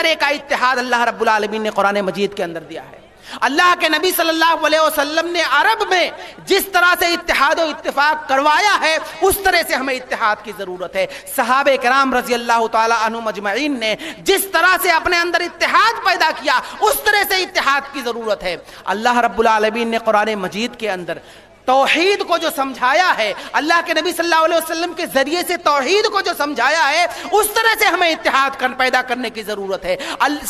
کرنے کا اتحاد اللہ رب العالمین نے قرآن مجید کے اندر دیا ہے۔ اللہ کے نبی صلی اللہ علیہ وسلم نے عرب میں جس طرح سے اتحاد و اتفاق کروایا ہے اس طرح سے ہمیں اتحاد کی ضرورت ہے۔ صحابہ کرام رضی اللہ تعالی عنہم اجمعین نے جس طرح سے اپنے اندر اتحاد پیدا کیا اس طرح سے اتحاد کی ضرورت ہے۔ اللہ رب العالمین نے قرآن مجید کے اندر توحید کو جو سمجھایا ہے، اللہ کے نبی صلی اللہ علیہ وسلم کے ذریعے سے توحید کو جو سمجھایا ہے اس طرح سے ہمیں اتحاد پیدا کرنے کی ضرورت ہے۔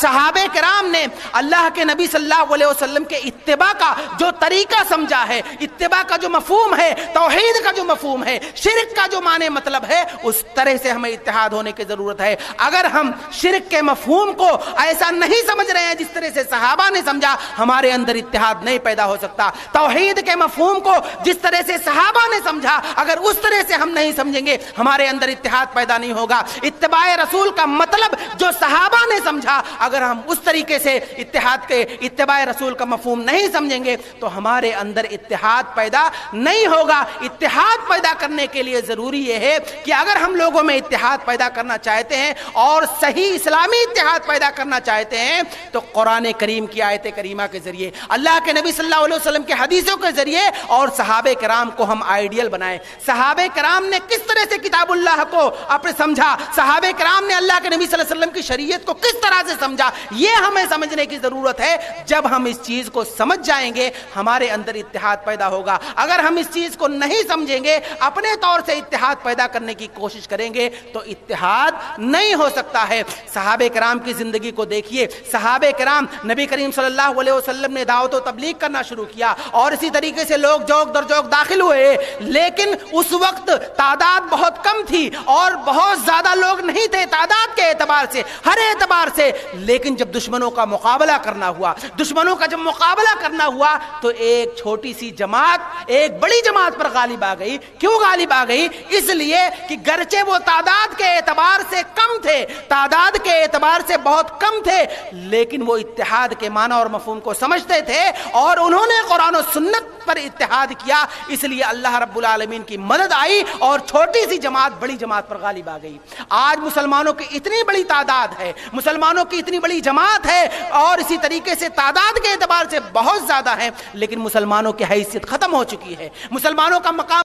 صحابہ کرام نے اللہ کے نبی صلی اللہ علیہ وسلم کے اتباع کا جو طریقہ سمجھا ہے، اتباع کا جو مفہوم ہے، توحید کا جو مفہوم ہے، شرک کا جو معنی مطلب ہے، اس طرح سے ہمیں اتحاد ہونے کی ضرورت ہے۔ اگر ہم شرک کے مفہوم کو ایسا نہیں سمجھ رہے ہیں جس طرح سے صحابہ نے سمجھا، ہمارے اندر اتحاد نہیں پیدا ہو سکتا۔ توحید کے مفہوم کو جس طرح سے صحابہ نے سمجھا، اگر اس طرح سے ہم نہیں سمجھیں گے ہمارے اندر اتحاد پیدا نہیں ہوگا۔ اتباع رسول کا مطلب جو صحابہ نے سمجھا، اگر ہم اس طریقے سے اتباع رسول کا مفہوم نہیں سمجھیں گے تو ہمارے اندر اتحاد پیدا نہیں ہوگا۔ اتحاد پیدا کرنے کے لیے ضروری یہ ہے کہ اگر ہم لوگوں میں اتحاد پیدا کرنا چاہتے ہیں اور صحیح اسلامی اتحاد پیدا کرنا چاہتے ہیں تو قرآن کریم کی آیت کریمہ کے ذریعے، اللہ کے نبی صلی اللہ علیہ وسلم کے حدیثوں کے ذریعے اور صحابہ کرام کو ہم آئیڈیل بنائیں۔ صحابہ کرام نے کس طرح سے کتاب اللہ کو اپنے سمجھا، صحابہ کرام نے اللہ کے نبی صلی اللہ علیہ وسلم کی شریعت کو کس طرح سے سمجھا، یہ ہمیں سمجھنے کی ضرورت ہے۔ جب ہم اس چیز کو سمجھ جائیں گے ہمارے اندر اتحاد پیدا ہوگا۔ اگر ہم اس چیز کو نہیں سمجھیں گے، اپنے طور سے اتحاد پیدا کرنے کی کوشش کریں گے تو اتحاد نہیں ہو سکتا ہے۔ صحابہ کرام کی زندگی کو دیکھیے، صحابہ کرام نبی کریم صلی اللہ علیہ وسلم نے دعوت و تبلیغ کرنا شروع کیا اور اسی طریقے سے لوگ جوک در جوک داخل ہوئے، لیکن اس وقت تعداد بہت کم تھی اور بہت زیادہ لوگ نہیں تھے تعداد کے اعتبار سے، ہر اعتبار سے۔ لیکن جب دشمنوں کا مقابلہ کرنا ہوا، دشمنوں کا جب مقابلہ کرنا ہوا تو ایک چھوٹی سی جماعت ایک بڑی جماعت پر غالب آ گئی۔ کیوں غالب آ گئی؟ اس لیے کہ گرچہ وہ تعداد کے اعتبار سے کم تھے، تعداد کے اعتبار سے بہت کم تھے، لیکن وہ اتحاد کے معنی اور مفہوم کو سمجھتے تھے اور انہوں نے قرآن و سنت پر اتحاد کیا، اس لیے اللہ رب العالمین کی مدد آئی اور چھوٹی سی جماعت بڑی جماعت پر غالب آ گئی۔ آج مسلمانوں کی اتنی بڑی تعداد ہے، مسلمانوں کی اتنی بڑی جماعت ہے اور اسی طریقے سے تعداد کے اعتبار سے بہت زیادہ ہے، لیکن مسلمانوں کی حیثیت ختم ہو چکی ہے، مسلمانوں کا مقام